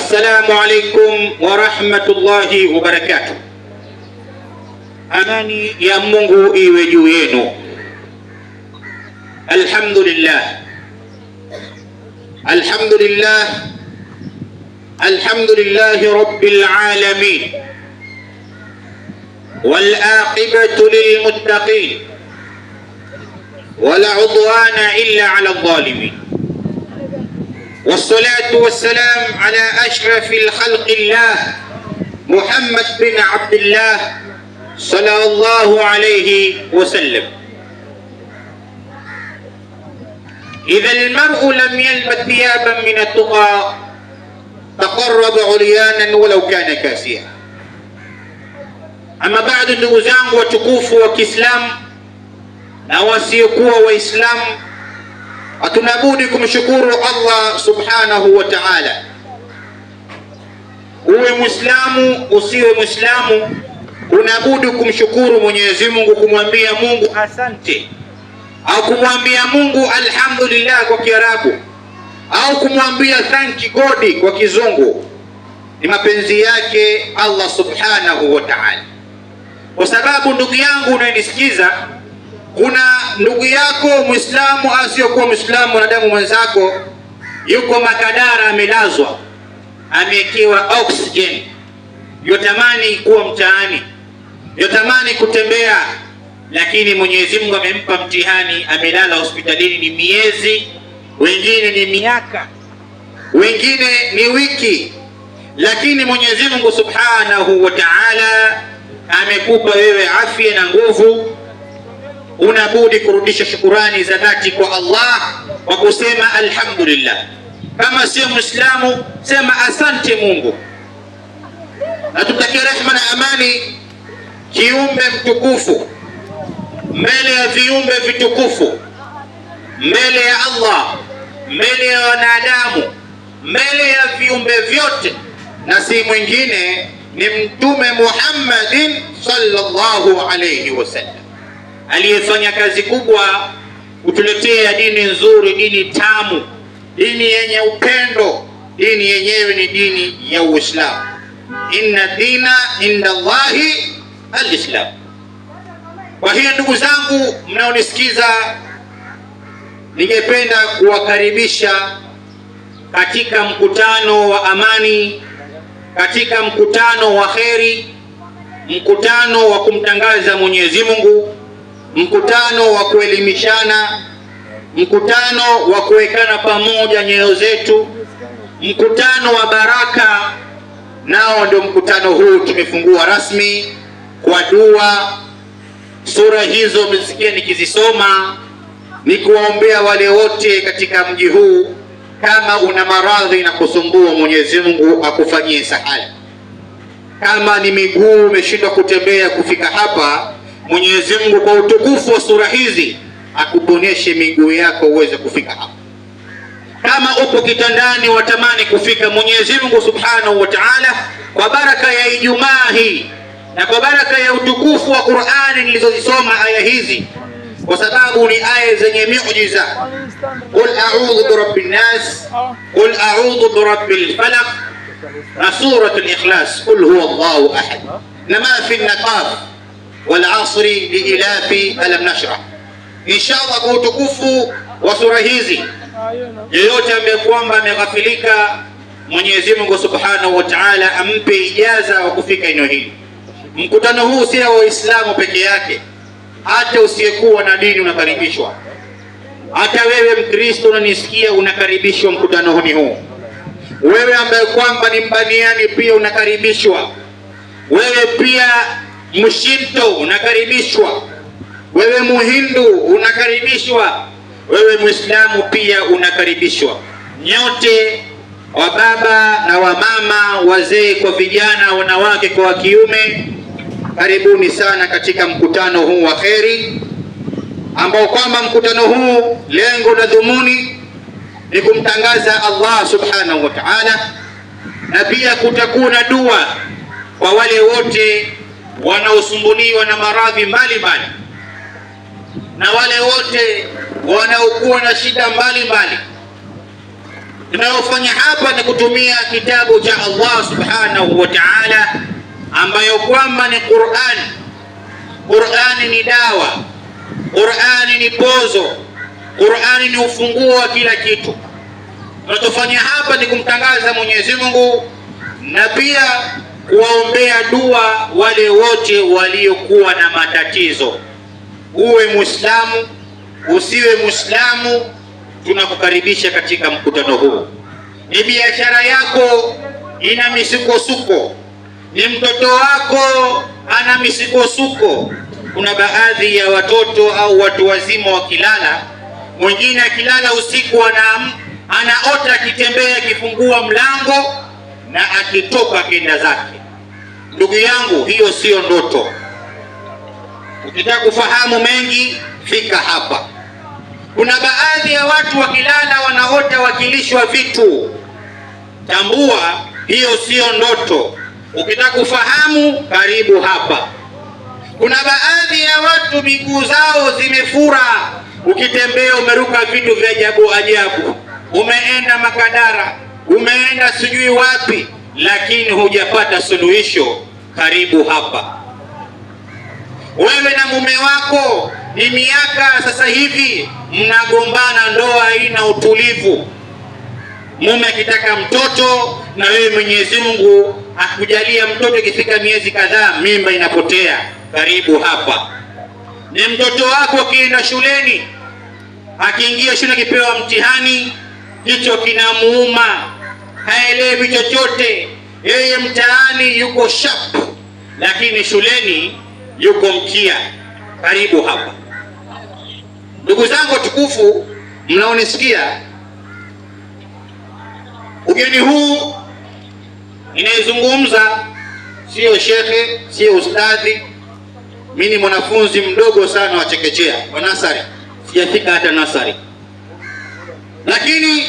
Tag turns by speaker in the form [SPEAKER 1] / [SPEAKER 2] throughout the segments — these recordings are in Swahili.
[SPEAKER 1] Assalamu alaikum wa rahmatullahi wa barakatuh. Amani ya Mungu iwe juu yenu. Alhamdulillah, alhamdulillah, alhamdulillahi rabbil alamin, wal aqibatu lil muttaqin, wala udwana illa ala adh-dhalimin. والصلاة والسلام على أشرف الخلق الله محمد بن عبد الله صلى الله عليه وسلم. إذا المرء لم يلبس ثيابا من التقى تقرب عريانا ولو كان كاسيا. أما بعد، ndugu zangu watukufu wa Kiislamu na wasiokuwa Waislamu, hatunabudi kumshukuru Allah subhanahu wa ta'ala. Uwe Muislamu usiwe Muislamu, unabudi kumshukuru Mwenyezi Mungu, kumwambia Mungu asante, au kumwambia Mungu alhamdulillah kwa Kiarabu, au kumwambia thank God kwa Kizungu. Ni mapenzi yake Allah subhanahu wa ta'ala. Kwa sababu ndugu yangu unanisikiza, kuna ndugu yako Muislamu asiyokuwa Muislamu, mwanadamu mwenzako, yuko Makadara, amelazwa, amewekewa oxygen, yotamani kuwa mtaani, yotamani kutembea, lakini Mwenyezi Mungu amempa mtihani, amelala hospitalini ni miezi, wengine ni miaka, wengine ni wiki, lakini Mwenyezi Mungu subhanahu wa ta'ala amekupa wewe afya na nguvu. Unabudi kurudisha shukurani za dhati kwa Allah kwa kusema alhamdulillah. Kama sio Muislamu, sema asante Mungu. Na tutakia rehema na amani kiumbe mtukufu mbele ya viumbe vitukufu, mbele ya Allah, mbele ya wanadamu, mbele ya viumbe vyote, na si mwingine ni Mtume Muhammadin sallallahu alayhi wasallam, aliyefanya kazi kubwa kutuletea dini nzuri, dini tamu, dini yenye upendo. Dini yenyewe ni dini ya Uislamu. Inna dina inda Allahi al-Islam. Kwa hiyo ndugu zangu mnaonisikiza, ningependa kuwakaribisha katika mkutano wa amani, katika mkutano wa kheri, mkutano wa kumtangaza Mwenyezi Mungu, mkutano wa kuelimishana, mkutano wa kuwekana pamoja nyoyo zetu, mkutano wa baraka. Nao ndio mkutano huu tumefungua rasmi kwa dua. Sura hizo msikie nikizisoma, ni kuwaombea wale wote katika mji huu. Kama una maradhi na kusumbua, Mwenyezi Mungu akufanyie sahali. Kama ni miguu umeshindwa kutembea kufika hapa, Mwenyezi Mungu kwa utukufu wa sura hizi akuponeshe miguu yako uweze kufika hapa. Kama upo kitandani watamani kufika, Mwenyezi Mungu subhanahu wa ta'ala kwa baraka ya Ijumaa hii na kwa baraka ya utukufu wa Qur'ani nilizozisoma aya hizi, kwa sababu ni aya zenye miujiza. Qul a'udhu birabbin nas, qul a'udhu birabbil falaq, na suratul ikhlas, qul huwallahu ahad, na ma fi an-naqaf wal asri liilafi alam nashrah. Inshallah kwa utukufu wa sura hizi, yeyote ambaye kwamba ameghafilika, Mwenyezi Mungu subhanahu wa ta'ala ampe ijaza wa kufika eneo hili. Mkutano huu si wa Waislamu peke yake, hata usiyekuwa na dini unakaribishwa. Hata wewe Mkristo unanisikia, unakaribishwa mkutano huu. Wewe ambaye kwamba ni mbaniani pia unakaribishwa. Wewe pia Mshinto unakaribishwa. Wewe Muhindu unakaribishwa. Wewe Muislamu pia unakaribishwa. Nyote, wa baba na wa mama, wazee kwa vijana, wanawake kwa kiume, karibuni sana katika mkutano huu wa kheri, ambao kwamba mkutano huu lengo na dhumuni ni kumtangaza Allah subhanahu wa ta'ala, na pia kutakuwa na dua kwa wale wote wanaosumbuliwa na maradhi mbalimbali, na wale wote wanaokuwa na shida mbalimbali. Tunayofanya hapa ni kutumia kitabu cha Allah subhanahu wa ta'ala, ambayo kwamba ni Qur'an. Qur'ani ni dawa, Qur'ani ni pozo, Qur'ani ni ufunguo wa kila kitu. Tunachofanya hapa ni kumtangaza Mwenyezi Mungu na pia kuwaombea dua wale wote waliokuwa na matatizo. Uwe Muislamu, usiwe Muislamu, tunakukaribisha katika mkutano huu. Ni biashara yako ina misukosuko, ni mtoto wako ana misukosuko. Kuna baadhi ya watoto au watu wazima wakilala, mwingine akilala usiku anaota akitembea, akifungua mlango na akitoka kenda zake. Ndugu yangu, hiyo sio ndoto. Ukitaka kufahamu mengi, fika hapa. Kuna baadhi ya watu wakilala wanaota wakilishwa vitu. Tambua hiyo sio ndoto. Ukitaka kufahamu, karibu hapa. Kuna baadhi ya watu miguu zao zimefura, ukitembea umeruka vitu vya ajabu ajabu, umeenda Makadara, umeenda sijui wapi, lakini hujapata suluhisho. Karibu hapa. Wewe na mume wako ni miaka sasa hivi mnagombana, ndoa haina utulivu. Mume akitaka mtoto na wewe Mwenyezi Mungu akujalia mtoto, ikifika miezi kadhaa mimba inapotea. Karibu hapa. Ni mtoto wako akienda shuleni, akiingia shule akipewa mtihani, hicho kinamuuma, haelewi chochote. Yeye mtaani yuko sharp, lakini shuleni yuko mkia. Karibu hapa. Ndugu zangu watukufu mnaonisikia, ugeni huu inayezungumza sio shekhe, sio ustadhi. Mimi ni mwanafunzi mdogo sana wa chekechea, wa nasari, sijafika hata nasari, lakini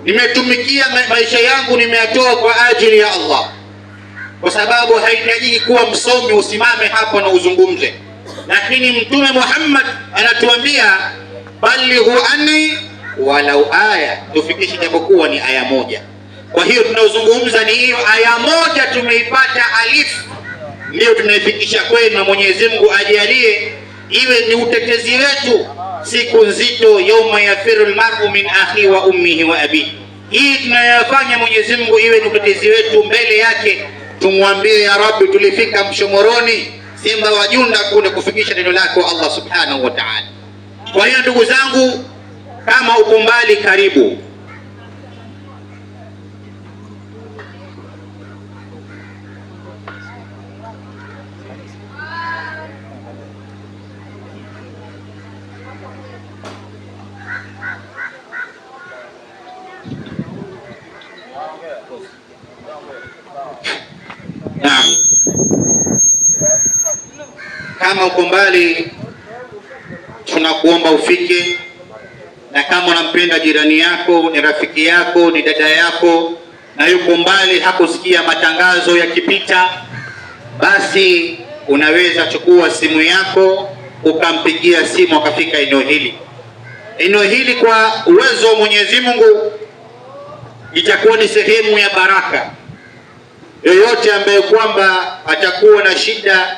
[SPEAKER 1] nimetumikia maisha yangu, nimeyatoa kwa ajili ya Allah, kwa sababu haihitaji kuwa msomi usimame hapo na uzungumze. Lakini Mtume Muhammad anatuambia balighu anni walau aya, tufikishe japokuwa ni aya moja. Kwa hiyo tunaozungumza ni hiyo aya moja, tumeipata alif, ndio tunaifikisha kwenu, na Mwenyezi Mungu ajalie iwe ni utetezi wetu siku nzito, yauma yafiru almar'u min akhi wa ummihi wa abihi. Hii tunayofanya Mwenyezi Mungu iwe ni utetezi wetu mbele yake, tumwambie ya Rabbi, tulifika Mshomoroni, simba wa Junda kuna kufikisha neno lako Allah subhanahu wa ta'ala. Kwa hiyo ndugu zangu, kama uko mbali, karibu. Naam. Kama uko mbali, tunakuomba ufike, na kama unampenda jirani yako, ni rafiki yako, ni dada yako, na yuko mbali hakusikia matangazo yakipita, basi unaweza chukua simu yako ukampigia simu akafika eneo hili. Eneo hili kwa uwezo wa Mwenyezi Mungu itakuwa ni sehemu ya baraka. Yoyote ambaye kwamba atakuwa na shida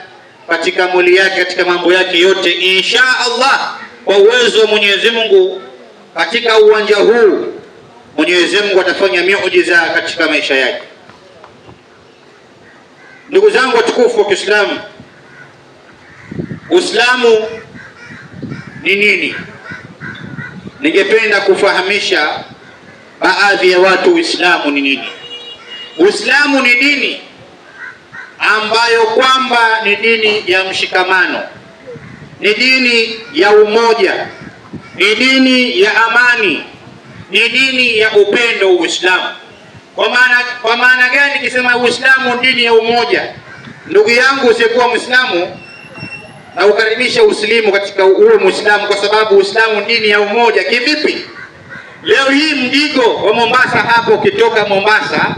[SPEAKER 1] katika mwili yake, katika mambo yake yote, insha Allah, kwa uwezo wa Mwenyezi Mungu, katika uwanja huu Mwenyezi Mungu atafanya miujiza katika maisha yake. Ndugu zangu watukufu wa Kiislamu, Uislamu ni nini? Ningependa kufahamisha baadhi ya watu Uislamu ni nini. Uislamu ni dini ambayo kwamba ni dini ya mshikamano, ni dini ya umoja, ni dini ya amani, ni dini ya upendo. Uislamu kwa maana gani kisema Uislamu dini ya umoja? Ndugu yangu usiyekuwa Muislamu, na ukaribisha usilimu katika uwe Muislamu, kwa sababu Uislamu dini ya umoja. Kivipi? Leo hii Mdigo wa Mombasa hapo, ukitoka Mombasa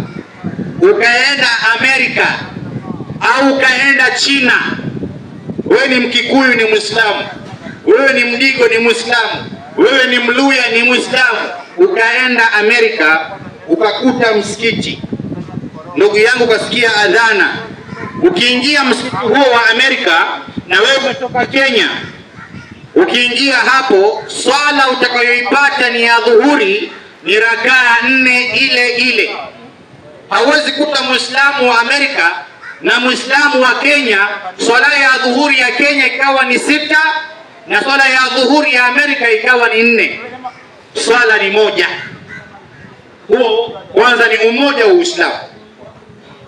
[SPEAKER 1] ukaenda Amerika au ukaenda China, wewe ni Mkikuyu ni Muislamu, wewe ni Mdigo ni Muislamu, wewe ni Mluya ni Muislamu, ukaenda Amerika ukakuta msikiti, ndugu yangu, ukasikia adhana, ukiingia msikiti huo wa Amerika na wewe umetoka Kenya, ukiingia hapo, swala utakayoipata ni ya dhuhuri, ni rakaa 4 ile ile. Hauwezi kuta Muislamu wa Amerika na Muislamu wa Kenya swala ya dhuhuri ya Kenya ikawa ni 6 na swala ya dhuhuri ya Amerika ikawa ni 4. Swala ni moja. Huo kwanza ni umoja wa Uislamu.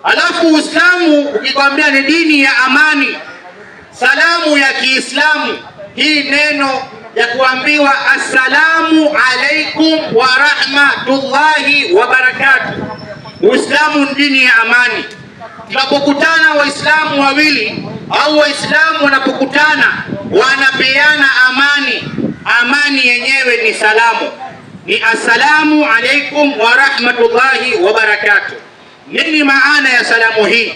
[SPEAKER 1] Alafu Uislamu ukikwambia ni dini ya amani, salamu ya Kiislamu, hii neno ya kuambiwa assalamu alaikum wa rahmatullahi wa barakatuh. Uislamu ni dini ya amani. Tunapokutana Waislamu wawili au Waislamu wanapokutana wanapeana amani, amani yenyewe ni salamu, ni assalamu alaikum wa rahmatullahi wa barakatuh. Nini maana ya salamu hii?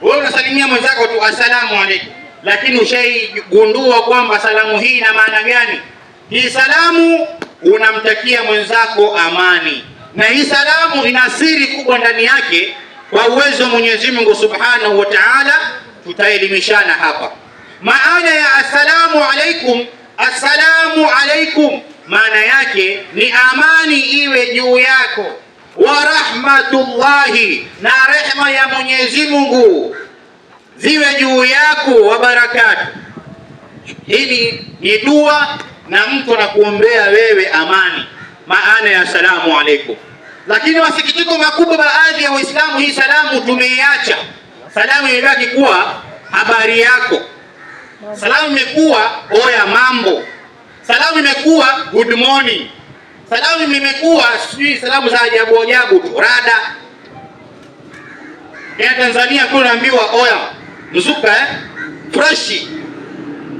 [SPEAKER 1] Wewe unasalimia mwenzako tu assalamu alaikum, lakini ushaigundua kwamba salamu hii ina maana gani? Hii salamu unamtakia mwenzako amani, na hii salamu ina siri kubwa ndani yake. Kwa uwezo wa Mwenyezi Mungu Subhanahu wa Ta'ala tutaelimishana hapa. Maana ya assalamu alaikum, assalamu alaikum maana yake ni amani iwe juu yako, wa rahmatullahi, na rehema ya Mwenyezi Mungu ziwe juu yako, wa barakatuh. Hili ni dua na mtu anakuombea wewe amani, maana ya assalamu alaikum. Lakini masikitiko makubwa, baadhi ya Waislamu hii salamu tumeiacha. Salamu imebaki kuwa habari yako, salamu imekuwa oya mambo, salamu imekuwa good morning, salamu imekuwa sijui salamu za ajabu ajabu tu, rada. Ya Tanzania kuna naambiwa oya mzuka freshi,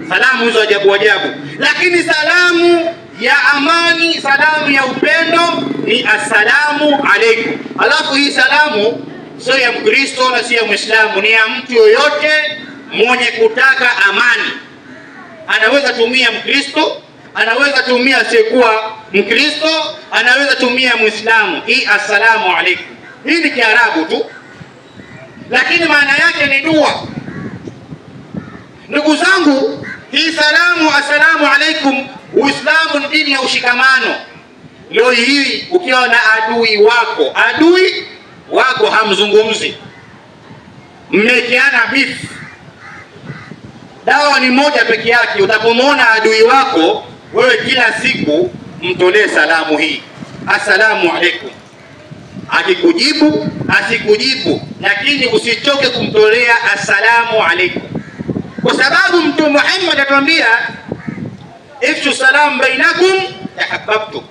[SPEAKER 1] salamu hizo ajabu ajabu. Lakini salamu ya amani, salamu ya upendo ni assalamu alaikum. Alafu hii salamu sio ya Mkristo na sio ya Muislamu, ni ya mtu yoyote mwenye kutaka amani. Anaweza tumia Mkristo, anaweza tumia asiyekuwa Mkristo, anaweza tumia Muislamu. Hii assalamu alaikum, hii ni Kiarabu tu, lakini maana yake ni dua. Ndugu zangu, hii salamu assalamu alaikum, Uislamu ni dini ya ushikamano. Leo hii ukiwa na adui wako hamzungumzi, mmekiana beef, dawa ni moja peke yake. Utapomwona adui wako wewe, kila siku mtolee salamu hii assalamu alaikum, akikujibu asikujibu, lakini usichoke kumtolea assalamu alaikum, kwa sababu Mtume Muhammad atuambia ifshu salam bainakum tahabbabtum,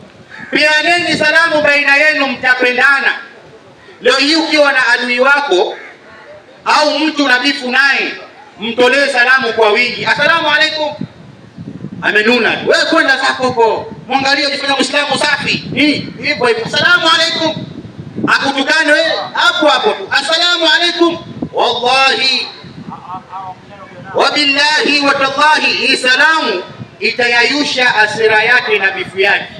[SPEAKER 1] peaneni salamu baina yenu mtapendana. Leo hii ukiwa na adui wako au mtu unabifu naye, mtolee salamu kwa wingi, assalamu alaikum. Amenuna, wewe kwenda zako huko, mwangalie ujifanya Muislamu safi, hivyo hivyo assalamu alaikum. Akutukane wewe hapo hapo tu assalamu alaikum. Wallahi wabillahi watallahi, hii salamu itayayusha asira yake na bifu yake.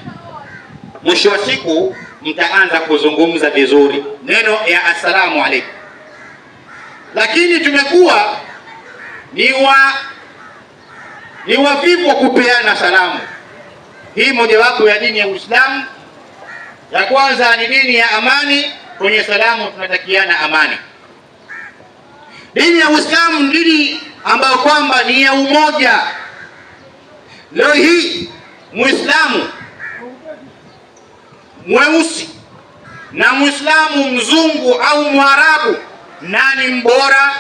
[SPEAKER 1] Mwisho wa siku mtaanza kuzungumza vizuri neno ya assalamu alaikum. Lakini tumekuwa ni wavivu wa kupeana salamu. Hii mojawapo ya dini ya Uislamu. Ya kwanza ni dini ya amani, kwenye salamu tunatakiana amani. Dini ya Uislamu ni dini ambayo kwamba ni ya umoja. Leo hii Muislamu mweusi na Muislamu mzungu au Mwarabu, nani mbora?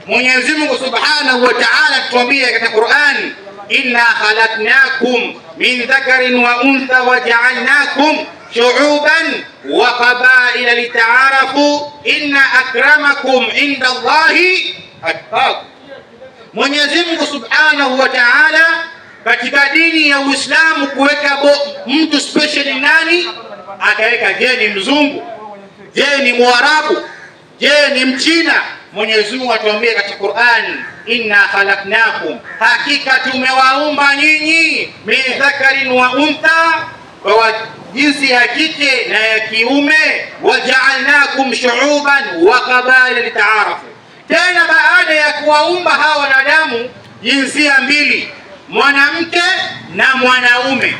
[SPEAKER 1] Mwenyezi Mungu Subhanahu wa Ta'ala tuambia katika Qur'an, inna khalaqnakum min dhakarin wa untha wa ja'alnakum shu'uban wa qabaila lita'arafu inna akramakum inda Allahi atqakum. Mwenyezi Mungu Subhanahu wa Ta'ala katika dini ya Uislamu kuweka mtu special nani? Akaweka, je ni mzungu, je ni Mwarabu, je ni Mchina? Mwenyezi Mungu atuambia katika Qur'an, inna khalaqnakum, hakika tumewaumba nyinyi, min dhakarin wa untha, jinsi ya kike na ya kiume, waja'alnakum shu'uban wa qabaila litaarafu. Tena baada ya kuwaumba hawa wanadamu jinsia mbili, mwanamke na mwanaume,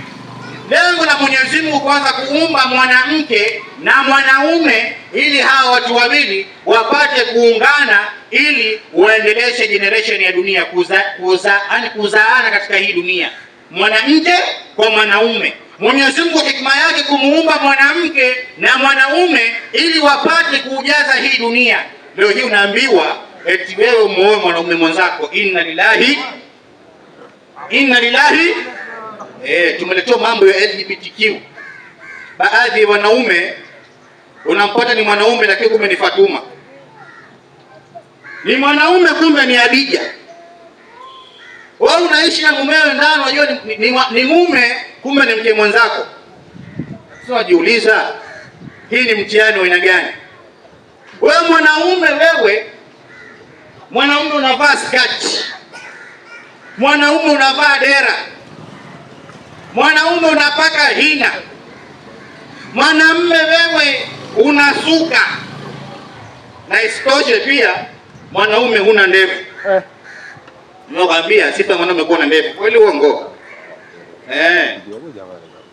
[SPEAKER 1] lengo la Mwenyezi Mungu kwanza kuumba mwanamke na mwanaume ili hawa watu wawili wapate kuungana ili waendeleshe generation ya dunia, kuzaana katika hii dunia, mwanamke kwa mwanaume. Mwenyezi Mungu hikma yake kumuumba mwanamke na mwanaume ili wapate kujaza hii dunia. Leo hii unaambiwa eti wewe muoe mwanaume mwenzako. Inna lillahi tumeletea mambo ya LGBTQ. Baadhi ya wanaume unampata ni mwanaume lakini kumbe ni Fatuma, ni mwanaume kumbe ni Adija. Wewe unaishi na mumewe ndani, unajua ni mume kumbe ni mke mwenzako. Sio, wajiuliza hii ni mtihani wa aina gani? Wewe mwanaume unavaa skati, mwanaume unavaa dera, mwanaume unapaka hina, mwanamume wewe unasuka, na isitoshe pia mwanaume huna ndevu. Nakwambia sifa mwanaume kuwa na ndevu, kweli uongo?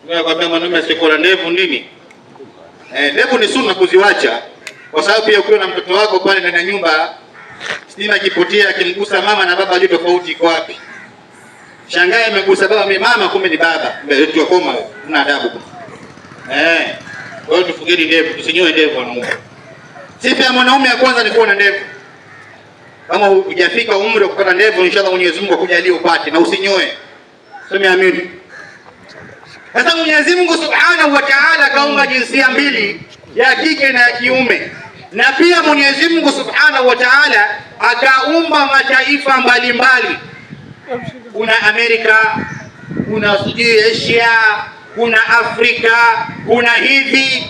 [SPEAKER 1] Nakwambia mwanaume asikuwa na ndevu nini? Ndevu ni sunna kuziwacha, kwa sababu pia ukiwa na mtoto wako pale ndani ya nyumba, stima kipotea akimgusa mama na baba, hajui tofauti iko wapi. Shangae amegusa baba, mama kumbe ni baba. Ndio koma, una adabu. Kwa hiyo tufugeni ndevu, tusinyoe ndevu wanaume. Sifa ya mwanaume ya kwanza ni kuwa na ndevu. Kama hujafika umri wa kupata ndevu, inshallah Mwenyezi Mungu akujalie upate na usinyoe. Sema amin. Sasa Mwenyezi Mungu Subhanahu wa Ta'ala kaumba jinsia mbili, ya kike na ya kiume. Na pia Mwenyezi Mungu Subhanahu wa Ta'ala akaumba mataifa mbalimbali. Kuna Amerika, kuna Asia, kuna Afrika, kuna hivi.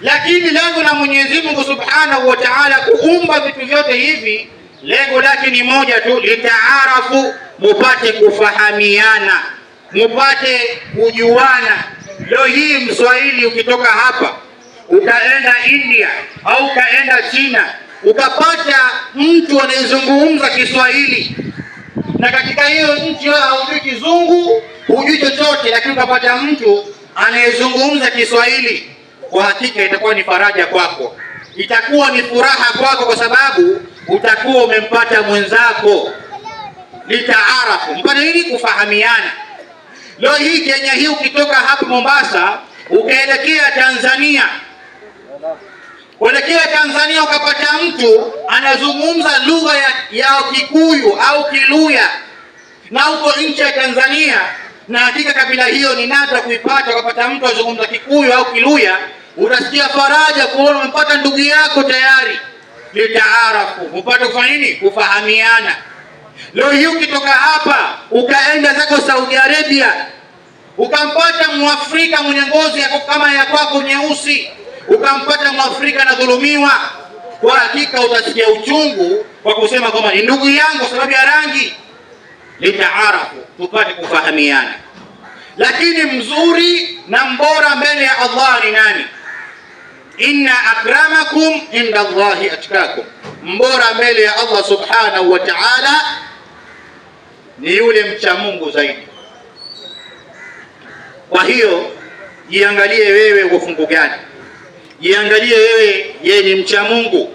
[SPEAKER 1] Lakini lengo la Mwenyezi Mungu Subhanahu wa Ta'ala kuumba vitu vyote hivi, lengo lake ni moja tu, litaarafu, mupate kufahamiana, mupate kujuana. Leo hii Mswahili ukitoka hapa ukaenda India au ukaenda China, ukapata mtu anayezungumza Kiswahili, na katika hiyo nchi haujui Kizungu, hujui chochote, lakini ukapata mtu anayezungumza Kiswahili, kwa hakika itakuwa ni faraja kwako, itakuwa ni furaha kwako, kwa sababu utakuwa umempata mwenzako. Litaarafu, mpate nini? Kufahamiana. Leo hii Kenya hii ukitoka hapa Mombasa ukaelekea Tanzania, ukapata mtu anazungumza lugha ya Kikuyu au Kiluya, na uko nje ya Tanzania, na hakika kabila hiyo ni nadra kuipata, ukapata mtu anazungumza Kikuyu au Kiluya, utasikia faraja kuona umepata ndugu yako tayari. Litaarafu, upate kufanya nini? Kufahamiana. Leo hii ukitoka hapa ukaenda zako Saudi Arabia, ukampata Mwafrika mwenye ngozi kama ya kwako nyeusi, ukampata Mwafrika anadhulumiwa, kwa hakika utasikia uchungu kwa kusema kwamba ni ndugu yangu sababu ya rangi. Litaarafu, tupate kufahamiana. Lakini mzuri na mbora mbele ya Allah ni nani? Inna akramakum inda Allahi atqakum, mbora mbele ya Allah Subhanahu wa Ta'ala ni yule mcha Mungu zaidi. Kwa hiyo jiangalie wewe uko fungu gani, jiangalie wewe, je, ni mcha Mungu?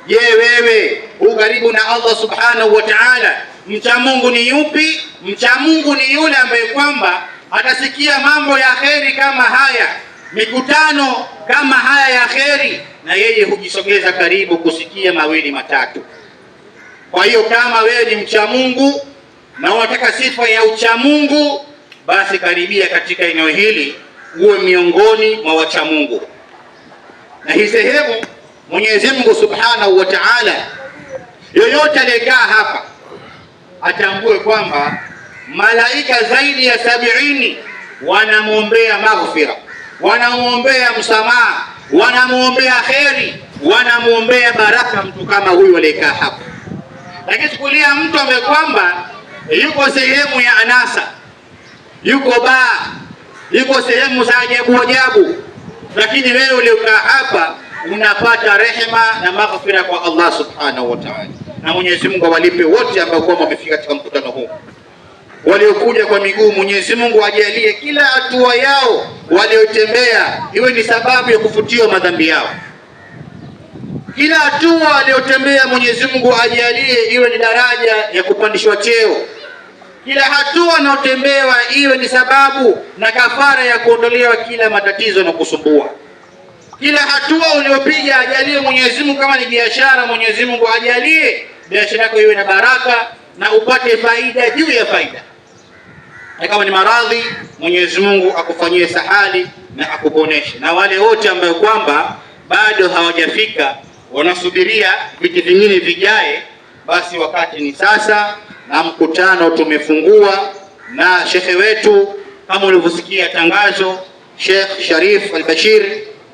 [SPEAKER 1] Je, wewe u karibu na Allah Subhanahu wa Ta'ala? Mcha Mungu ni yupi? Mcha Mungu ni yule ambaye kwamba atasikia mambo ya kheri kama haya, mikutano kama haya ya kheri, na yeye hujisogeza karibu kusikia mawili matatu. Kwa hiyo kama wewe ni mcha Mungu na unataka sifa ya ucha Mungu, basi karibia katika eneo hili uwe miongoni mwa wacha Mungu. Na hii sehemu Mwenyezi Mungu Subhanahu wa Ta'ala, yoyote aliyekaa hapa atambue kwamba malaika zaidi ya 70 wanamuombea maghfira, wanamuombea msamaha, wanamuombea kheri, wanamuombea baraka mtu kama huyu aliyekaa hapa. Lakini chukulia mtu ambaye kwamba yuko sehemu ya anasa, yuko baa, liko sehemu za ajabu ajabu, lakini wewe uliokaa hapa unapata rehema na maghfira kwa Allah subhanahu wa ta'ala. Na Mwenyezi Mungu awalipe wote ambao kwamba wamefika katika mkutano huu, waliokuja kwa miguu. Mwenyezi Mungu ajalie kila hatua yao waliotembea iwe ni sababu ya kufutiwa madhambi yao. Kila hatua waliotembea Mwenyezi Mungu ajalie iwe ni daraja ya kupandishwa cheo. Kila hatua wanaotembewa iwe ni sababu na kafara ya kuondolewa kila matatizo na kusumbua. Kila hatua uliopiga ajalie Mwenyezi Mungu, kama ni biashara Mwenyezi Mungu ajalie biashara yako iwe na baraka na upate faida juu ya faida. Na kama ni maradhi Mwenyezi Mungu akufanyie sahali na akuponeshe. Na wale wote ambao kwamba bado hawajafika wanasubiria vitu vingine vijae, basi wakati ni sasa, na mkutano tumefungua na shekhe wetu kama ulivyosikia tangazo, Sheikh Sharif Al-Bashir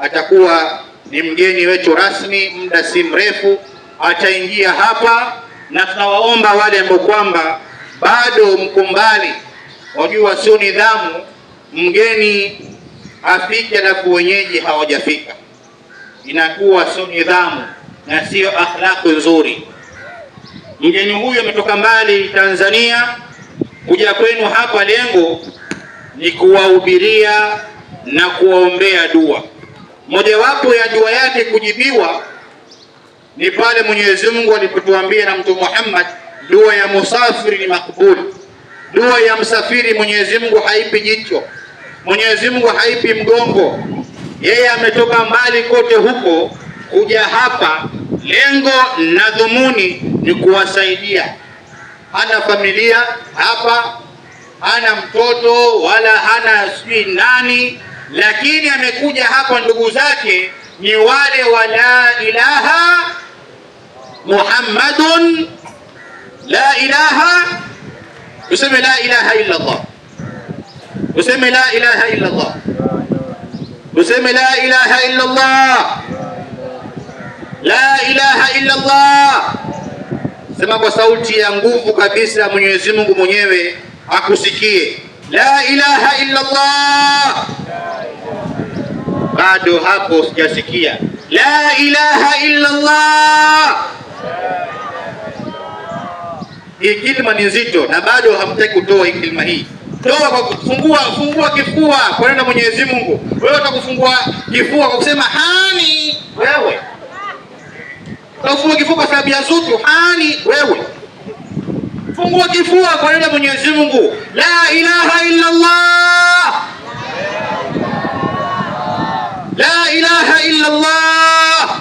[SPEAKER 1] atakuwa ni mgeni wetu rasmi, muda si mrefu ataingia hapa. Na tunawaomba wale ambao kwamba bado mko mbali, wajua sio nidhamu mgeni afike na wenyeji hawajafika, inakuwa sio nidhamu na sio akhlaqi nzuri. Mgeni huyo ametoka mbali Tanzania kuja kwenu hapa, lengo ni kuwahubiria na kuwaombea dua. Mojawapo ya dua yake kujibiwa ni pale Mwenyezi Mungu alipotuambia na Mtume Muhammad, dua ya musafiri ni makbul. Dua ya msafiri Mwenyezi Mungu haipi jicho, Mwenyezi Mungu haipi mgongo. Yeye ametoka mbali kote huko kuja hapa, lengo na dhumuni ni kuwasaidia. Hana familia hapa, hana mtoto wala hana sijui nani, lakini amekuja hapa, ndugu zake ni wale wa la ilaha Muhammadun, la ilaha, useme la ilaha illa Allah, useme la ilaha illa Allah, useme la ilaha illa Allah, la ilaha illa Allah. Sema kwa sauti ya nguvu kabisa, Mwenyezi Mungu mwenyewe akusikie, la ilaha illa Allah. Bado hapo sijasikia la ilaha illa Allah. Hii kilima ni nzito na bado hamtaki kutoa hii kilima hii. Toa kwa fungua kifua kwa neno Mwenyezi Mungu. Wewe utakufungua kifua kwa kusema hani wewe. Utafungua kifua kwa sababu ya zutu hani wewe. Fungua kifua kwa neno Mwenyezi Mungu, la ilaha illa Allah. La ilaha illa Allah.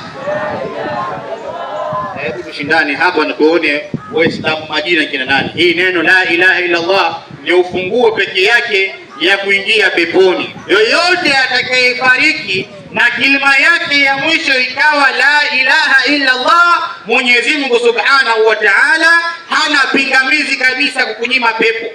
[SPEAKER 1] Hebu tushindane hapa na tuone Waislamu majina kina nani. Hii neno la ilaha illa Allah ni ufunguo pekee yake ya kuingia peponi. Yoyote atakayefariki na kilima yake ya mwisho ikawa la ilaha illa Allah, Mwenyezi Mungu Subhanahu wa Ta'ala hana pingamizi kabisa kukunyima pepo.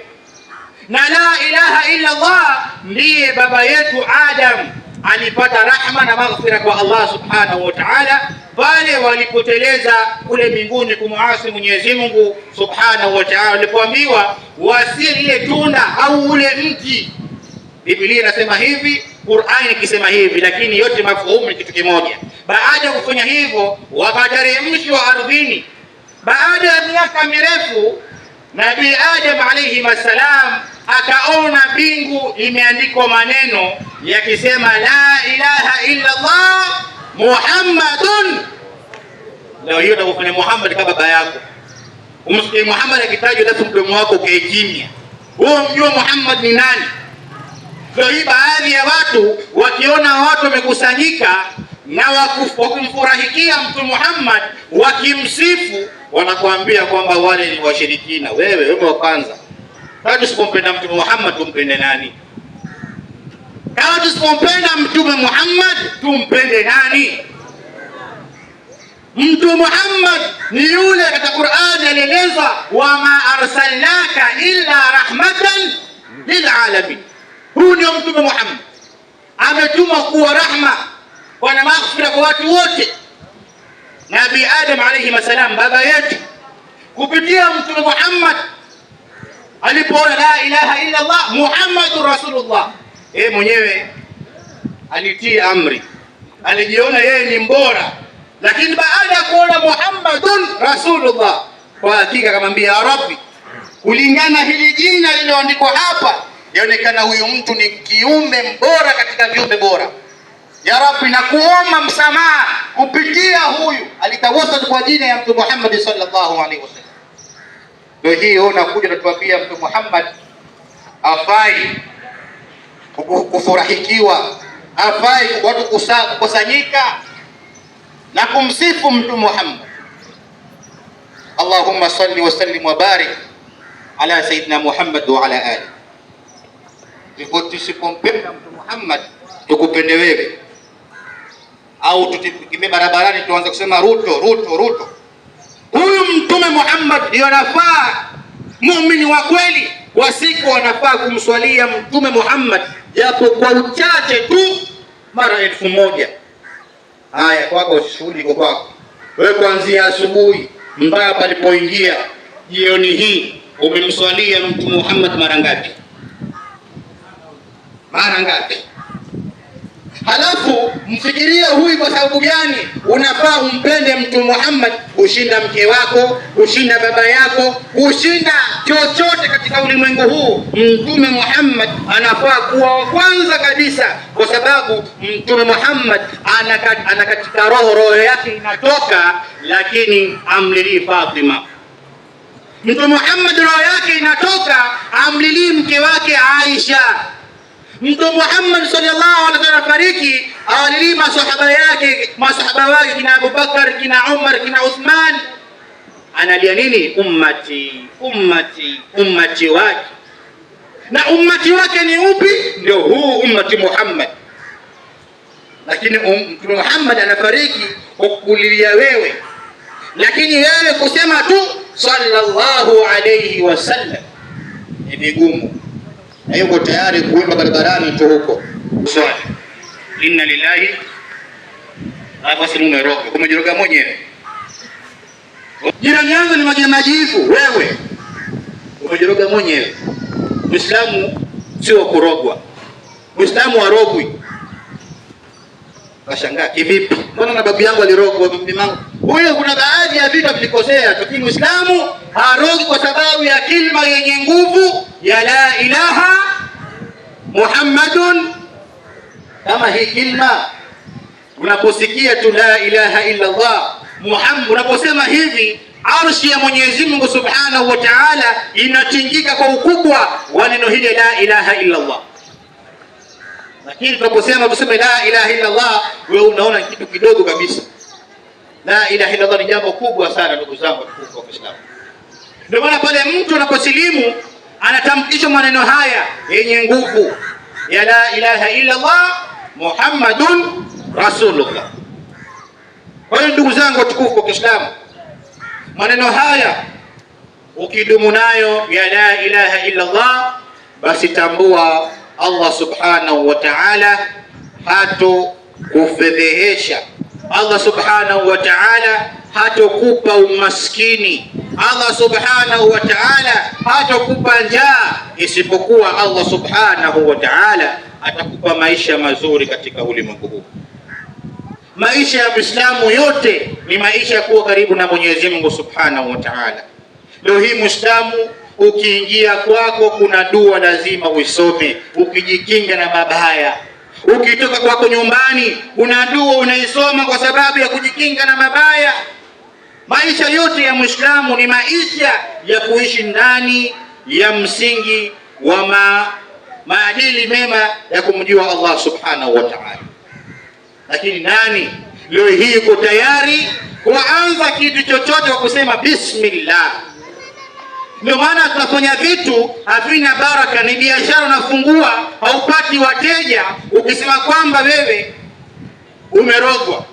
[SPEAKER 1] Na la ilaha illa Allah ndiye baba yetu Adam alipata rahma na maghfira kwa Allah Subhanahu wa Ta'ala pale walipoteleza kule mbinguni kumuasi Mwenyezi Mungu Subhanahu wa Ta'ala, walipoambiwa wasile ile tunda au ule mti. Biblia inasema hivi, Qur'ani ikisema hivi, lakini yote mafuhumu ni kitu kimoja. Baada ya kufanya hivyo wakateremshwa ardhini. Baada ya miaka mirefu Nabii Adam alayhi salam akaona mbingu imeandikwa maneno yakisema la ilaha illa Allah Muhammadun. Leo hiyo utakufanya Muhammad kama baba yako. Umsikie Muhammad akitajwa alafu mdomo wako ukae kimya. Wewe mjua Muhammad ni nani? Leo hii baadhi ya watu wakiona watu wamekusanyika na wakumfurahikia Mtume Muhammad wakimsifu, wanakuambia kwamba wale ni washirikina. Wewe wa kwanza, kama tusipompenda Mtume Muhammad tumpende nani? Kama tusipompenda Mtume Muhammad tumpende nani? Mtume Muhammad ni yule katika Qur'an alieleza wama arsalnaka illa rahmatan lilalamin. Huyu ndio Mtume Muhammad, ametumwa kuwa rahma na maghfira kwa watu wote. Nabii Adam alayhi salam baba yetu, kupitia Mtume Muhammad alipoona la ilaha illa Allah Muhammadur Rasulullah, yeye mwenyewe alitii amri, alijiona yeye ni mbora, lakini baada ya kuona Muhammadun Rasulullah, kwa hakika akamwambia ya Rabbi, kulingana hili jina lililoandikwa hapa, yaonekana huyu mtu ni kiumbe mbora katika viumbe bora. Ya Rabbi, nakuomba msamaha kupitia huyu. Alitawasal kwa jina ya Mtume Muhammad sallallahu alaihi wasallam. Ndio hii unakuja natuambia Mtume Muhammad afai kufurahikiwa, afai watu kukusanyika na kumsifu Mtume Muhammad. Allahumma salli wa sallim wa barik ala sayyidina Muhammad wa ala ali. Tusipompenda Mtume Muhammad tukupende wewe, au tutikime barabarani tuanze kusema Ruto Ruto Ruto. Huyu Mtume Muhammad ndio anafaa muumini wa kweli wa siku wanafaa kumswalia Mtume Muhammad japo kwa uchache tu mara 1000. Haya, kwako shughuli iko kwako wewe, kuanzia asubuhi mpaka palipoingia jioni hii umemswalia Mtume Muhammad mara ngapi? Mara ngapi? Halafu mfikiria huyu kwa sababu gani unafaa umpende Mtume Muhammad kushinda mke wako, kushinda baba yako, kushinda chochote katika ulimwengu huu. Mtume Muhammad anafaa kuwa wa kwanza kabisa, kwa sababu Mtume Muhammad ana katika roho yake inatoka, lakini amlilii Fatima. Mtume Muhammad roho yake inatoka, amlilii mke wake Aisha. Mtume Muhammad sallallahu alaihi wasallam fariki, awalilii masahaba wake kina Abu Bakar, kina Umar, kina Uthman. Analia nini? Ummati ummati ummati wake. Na ummati wake ni upi? Ndio huu ummati Muhammad. Lakini Mtume Muhammad anafariki kukulilia wewe, lakini wewe kusema tu sallallahu alaihi wasallam ni vigumu. Na yuko tayari kuimba barabarani tu huko swali inna lillahi afasimumeroga kumejiroga mwenyewe. Jirani yangu ni majivu, wewe umejiroga mwenyewe. Muislamu sio kurogwa, Muislamu warogwi. Kashangaa kivipi? Mbona na babu yangu alirogwa, bibi yangu huyo? Kuna baadhi ya vitu vilikosea, lakini Muislamu harogi kwa sababu ya kilima yenye nguvu ya la ilaha Muhammadun. Kama hii kilima unaposikia tu la ilaha illa Allah Muhammad, unaposema hivi, arshi ya Mwenyezi Mungu Subhanahu wa Ta'ala inatingika kwa ukubwa wa neno hili la ilaha illa Allah. Lakini tunaposema tuseme la ilaha illa Allah, wewe unaona kitu kidogo kabisa. La ilaha illa Allah ni jambo kubwa sana, ndugu zangu tukufu wa Kiislamu. Ndio maana pale mtu anaposilimu anatamkisha maneno haya yenye nguvu ya la ilaha illa Allah Muhammadun Rasulullah. Kwa hiyo ndugu zangu tukufu wa Kiislamu, maneno haya ukidumu nayo ya la ilaha illa Allah, basi tambua Allah Subhanahu wa Ta'ala hato kufedhehesha. Allah Subhanahu wa Ta'ala hatokupa umaskini. Allah Subhanahu wa Ta'ala hatokupa njaa, isipokuwa Allah Subhanahu wa Ta'ala atakupa maisha mazuri katika ulimwengu huu. Maisha ya Muislamu yote ni maisha ya kuwa karibu na Mwenyezi Mungu Subhanahu wa Ta'ala. Leo hii Muislamu ukiingia kwako, kuna dua lazima uisome ukijikinga na mabaya. Ukitoka kwako nyumbani, kuna dua unaisoma kwa sababu ya kujikinga na mabaya. Maisha yote ya Muislamu ni maisha ya kuishi ndani ya msingi wa maadili mema ya kumjua Allah Subhanahu wa Ta'ala. Lakini nani leo hii uko tayari kuanza kitu chochote kwa kusema bismillah? Ndio maana tunafanya vitu havina baraka. Ni biashara unafungua, haupati wateja, ukisema kwamba wewe umerogwa.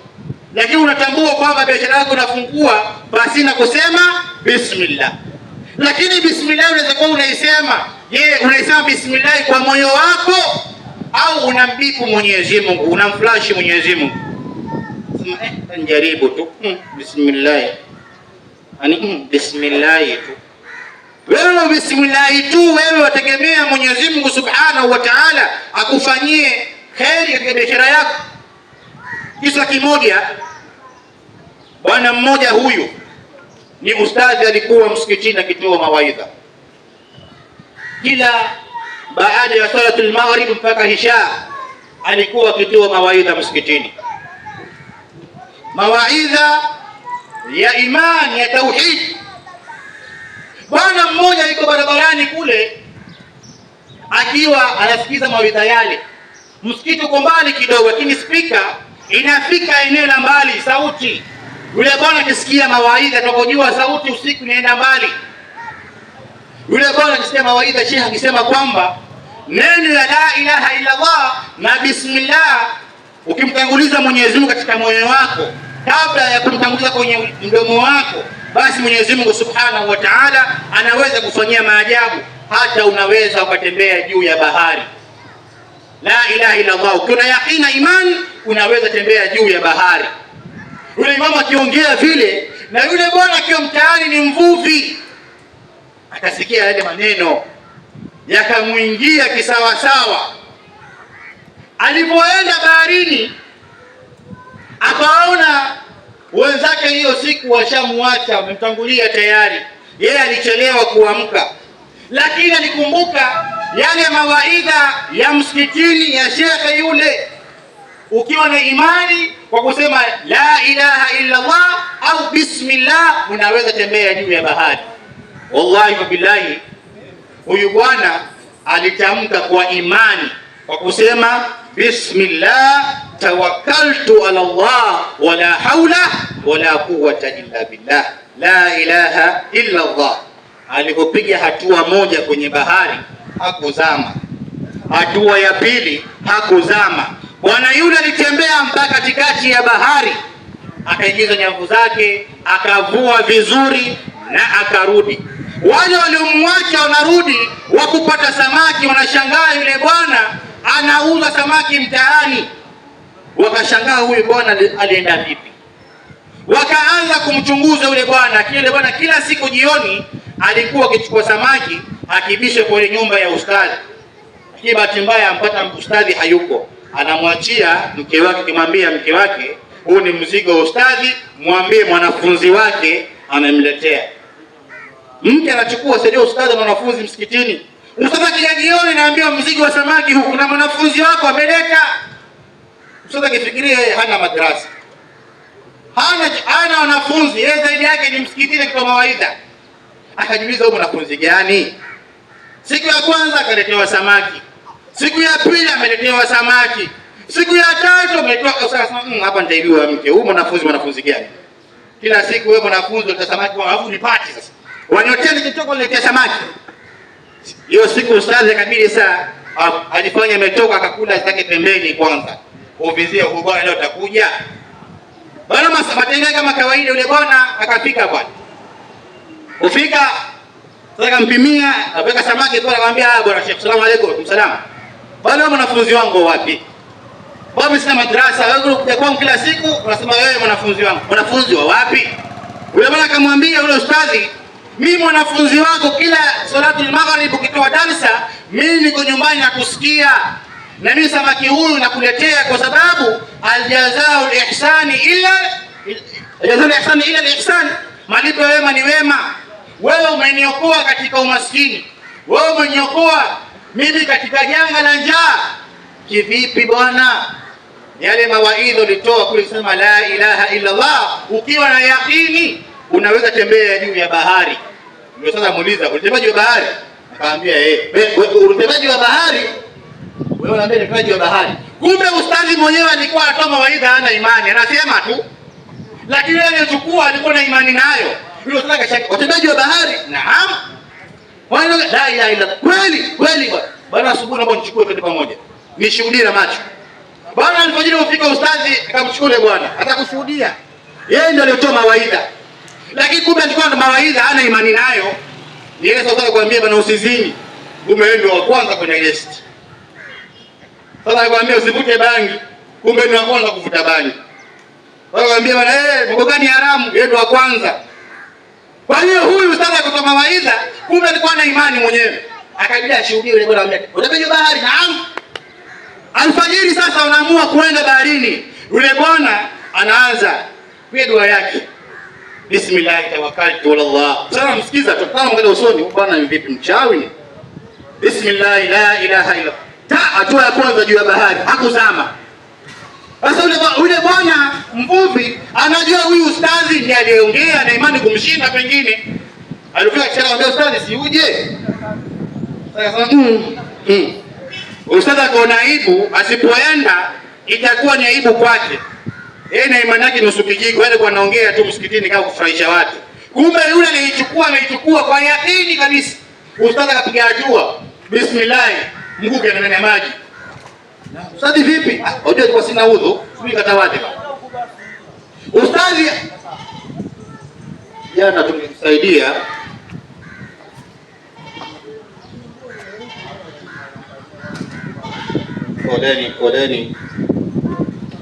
[SPEAKER 1] Lakini unatambua kwamba biashara yako unafungua basi na kusema bismillah. Lakini bismillah unaweza kuwa unaisema, je, unaisema bismillah kwa moyo wako au unambipu Mwenyezi Mungu, unamflash Mwenyezi Mungu? Sema njaribu tu bismillah. Bismillah tu. Wewe bismillah tu, wewe wategemea Mwenyezi Mungu Subhanahu wa Ta'ala akufanyie kheri katika biashara yako. Kisa kimoja, bwana mmoja, huyu ni ustadhi, alikuwa msikitini akitoa mawaidha kila baada ya salatul maghrib mpaka isha, alikuwa akitoa mawaidha msikitini, mawaidha ya imani, ya tauhid. Bwana mmoja yuko barabarani kule akiwa anasikiza mawaidha yale. Msikiti uko mbali kidogo, lakini spika inafika eneo la mbali, sauti. Yule bwana akisikia mawaidha, tunapojua sauti usiku inaenda mbali. Yule bwana akisikia mawaidha, Sheikh akisema kwamba neno la la ilaha illa Allah na bismillah, ukimtanguliza Mwenyezi Mungu katika moyo wako kabla ya kumtanguliza kwenye mdomo wako, basi Mwenyezi Mungu Subhanahu wa Ta'ala anaweza kufanyia maajabu, hata unaweza ukatembea juu ya bahari. La ilaha illa Allah, ukiwa yakina imani, unaweza tembea juu ya bahari. Yule mama akiongea vile, na yule bwana akiwa mtaani ni mvuvi, akasikia yale maneno yakamuingia kisawa sawa. Alipoenda baharini, akaona wenzake hiyo siku washamuacha, wamemtangulia tayari. Yeye alichelewa kuamka, lakini alikumbuka yale mawaidha ya msikitini ya shekhe yule. Ukiwa na imani kwa kusema la ilaha illa Allah au bismillah, unaweza tembea juu ya bahari. Wallahi wa billahi, huyu bwana alitamka kwa imani kwa kusema bismillah tawakkaltu ala Allah wala haula wala quwwata illa billah, la ilaha illa Allah. Alipopiga hatua moja kwenye bahari hakuzama, hatua ya pili hakuzama. Bwana yule alitembea mpaka katikati ya bahari, akaingiza nyavu zake, akavua vizuri na akarudi. Wale waliomwacha wanarudi wakupata samaki, wanashangaa yule bwana anauza samaki mtaani. Wakashangaa huyu bwana alienda vipi? Wakaanza kumchunguza yule bwana. Yule bwana kila siku jioni alikuwa akichukua samaki akibisha kwenye nyumba ya ustadhi. Lakini bahati mbaya ampata ustadhi hayuko, anamwachia mke wake, kimwambia mke wake, huu ni mzigo wa ustadhi, mwambie mwanafunzi wake amemletea. Mke anachukua, sio ustadhi na wanafunzi msikitini. Ustadhi kija jioni naambiwa mzigo wa samaki huku na mwanafunzi wako ameleta. Ustadhi akifikiria yeye hana madrasa, hana wanafunzi, yeye zaidi yake ni msikitini kwa mawaidha. Akajiuliza, huyu mwanafunzi gani? Siku ya kwanza akaletewa samaki, siku ya pili ameletewa samaki, siku ya tatu ameletewa. Sasa hapa nitaibiwa mke. Huyu mwanafunzi gani? Kila siku wewe mwanafunzi unaleta samaki, alafu nipati sasa wanyoteni kitoko niletea samaki. Hiyo siku ustadhi kabili saa alifanya ametoka, akakula zake pembeni kwanza, uvizia huyu bwana leo atakuja. Bwana matenga kama kawaida, yule bwana akafika bwana. Ufika sasa kampimia, akaweka samaki kwa, akamwambia bwana Sheikh, salamu alaykum. Salaam. Bwana mwanafunzi wangu wapi? Bwana sina madrasa, wewe unakuja kwangu kila siku unasema wewe mwanafunzi wangu. Mwanafunzi wa wapi? Yule bwana akamwambia yule ustadhi, mimi mwanafunzi wako, kila salatul maghrib ukitoa darasa mimi niko nyumbani nakusikia, na mimi samaki huyu nakuletea kwa sababu aljazaa ihsani ila ihsan, malipo wema ni wema. Wewe umeniokoa katika umaskini, wewe umeniokoa mimi katika janga la njaa. Kivipi bwana? Yale mawaidha ulitoa kule kusema la ilaha illa Allah, ukiwa na yakini unaweza tembea juu ya bahari. Ndio sasa muuliza, unatembea juu ya bahari? Akaambia unatembea juu ya bahari? Wewe unaambia unatembea juu ya bahari. Kumbe ustadhi mwenyewe alikuwa anatoa mawaidha, hana imani, anasema tu, lakini yeye alichukua alikuwa na imani nayo. Yule ustadhi akashaka, unatembea juu ya bahari? Naam. Wala la ilaha illa kweli bwana, asubuhi naomba nichukue twende pamoja nishuhudie na macho. Bwana alipojina ufika ustadhi akamchukua yule bwana atakushuhudia, yeye ndiye aliyotoa mawaidha, lakini kumbe alikuwa na mawaidha hana imani nayo. Yeye sasa akwambia bwana usizini, kumbe yeye ndio wa kwanza kwenye list. Sasa akwambia usivute bangi, kumbe ndio wa kwanza kuvuta bangi. Sasa akwambia bwana mambo gani haramu, yeye ndio wa kwanza. Kwa hiyo huyu ustadhi akatoa mawaidha, kumbe alikuwa na imani mwenyewe. Akaibia shuhudia yule bwana ambaye unapenya bahari. Naam. Alfajiri sasa wanaamua kuenda baharini. Yule bwana anaanza kwa dua yake. Bismillah tawakkaltu ala Allah. Sasa msikiza tutana mbele usoni, bwana ni vipi mchawi? Bismillah la ilaha illa. Hatua ya kwanza juu ya bahari, hakuzama. Sasa yule bwana mvuvi anajua huyu ustadhi ndiye aliyeongea na imani kumshinda pengine. Alifika kisha anambia ustadhi si uje. Sasa ustadhi akaona aibu, asipoenda itakuwa ni aibu kwake. Yeye na imani yake nusu kijiko, yeye kwa anaongea tu msikitini kama kufurahisha watu. Kumbe yule anaichukua kwa yakini kabisa. Ustadhi akapiga hatua. Bismillah, mguu kana ndani ya maji. Ustadhi vipi? Unajua kwa sina udhu, mimi katawate. Ustadhi jana tumemsaidia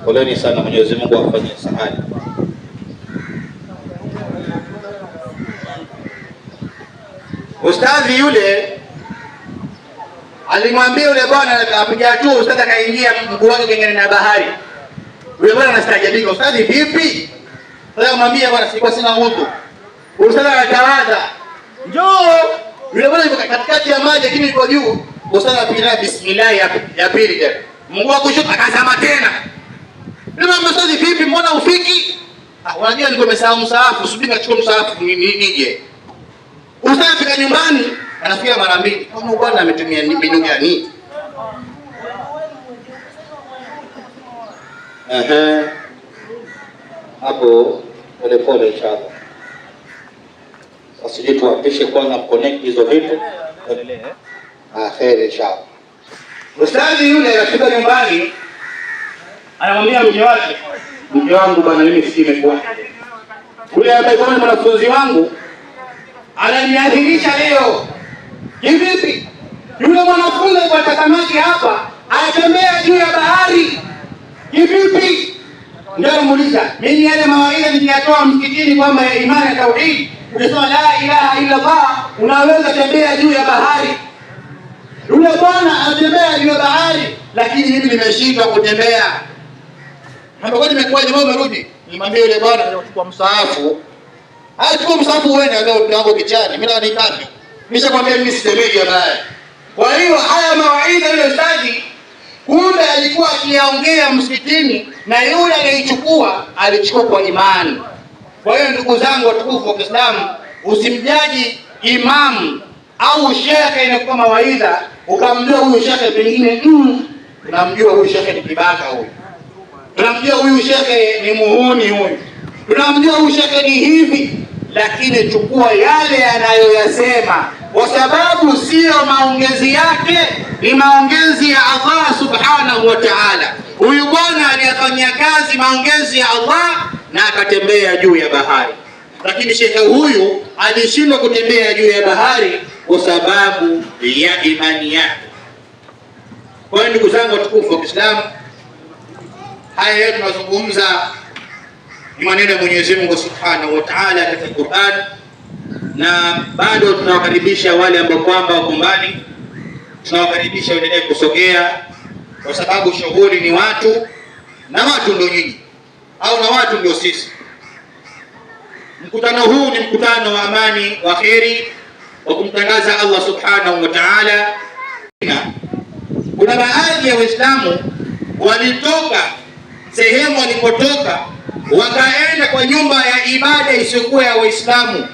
[SPEAKER 1] Poleni sana, Mwenyezi Mungu afanyie sahali. Ustadhi yule alimwambia yule bwana akapiga hatua, ustadhi akaingia mguu wake kwenye na bahari. Yule bwana anastaajabika, ustadhi vipi? Sasa akamwambia bwana sikuwa sina udhu. Ustadhi akatawaza, njoo. Yule bwana yuko katikati ya maji lakini yuko juu. Ustadhi apiga bismillah ya pili tena. Mguu wake kushoto akazama tena. Yule bwana ustadhi vipi, mbona ufiki? Unajua nilikuwa nimesahau msaafu, subiri nachukua msaafu nije. Ustadhi afika nyumbani anafikia mara mbili. Kama bwana ametumia mbinu gani? Hapo pole inshallah. Sasa sisi tuapishe kwanza connect hizo vitu. Khair inshallah. Ustadhi yule afika nyumbani anamwambia mke wake, mke wangu bwana mimi si nimekuwa. Yule ambaye kwa mwanafunzi wangu ananiadhirisha leo. Kivipi? Yule mwanafunzi kwa samaki hapa anatembea juu ya bahari. Kivipi? Ndio muuliza. Mimi yale mawaidha niliyatoa msikitini kwamba ya imani ya tauhid, unasema la ilaha illa Allah, unaweza tembea juu ya bahari. Yule bwana anatembea juu ya bahari, lakini mimi nimeshindwa kutembea. Hapo kwa nimekuwa jamaa umerudi. Nimwambia yule bwana anachukua msaafu. Chukua msaafu uende leo tangu kichani. Mimi nanikata. Nishakwambia mimi sitemei habari. Kwa hiyo haya mawaidha yule ustadhi kumbe alikuwa akiyaongea msikitini na yule aliyechukua alichukua kwa imani. Kwa hiyo ndugu zangu watukufu wa Kiislamu, usimjaji imamu au shekhe inakupa mawaidha ukamjua huyu shekhe pengine tunamjua huyu shekhe ni kibaka huyu. Tunamjua huyu shekhe ni muhuni huyu. Tunamjua huyu shekhe ni hivi, lakini chukua yale anayoyasema kwa sababu sio maongezi yake, ni maongezi ya Allah subhanahu wa ta'ala. Huyu bwana aliyafanyia kazi maongezi ya Allah na akatembea juu ya bahari, lakini shekhe huyu alishindwa kutembea juu ya bahari kwa sababu ya imani yake. Kwa hiyo ndugu zangu watukufu wa Kiislamu, haya yote tunazungumza ni maneno ya Mwenyezi Mungu subhanahu wa ta'ala katika Qur'an, na bado tunawakaribisha wale ambao kwamba wako mbali, tunawakaribisha waendelee kusogea kwa sababu shughuli ni watu na watu ndio nyinyi au na watu ndio sisi. Mkutano huu ni mkutano wa amani wa kheri wa kumtangaza Allah subhanahu wa ta'ala. Kuna baadhi ya Waislamu walitoka sehemu walipotoka wakaenda kwa nyumba ya ibada isiyokuwa ya Waislamu,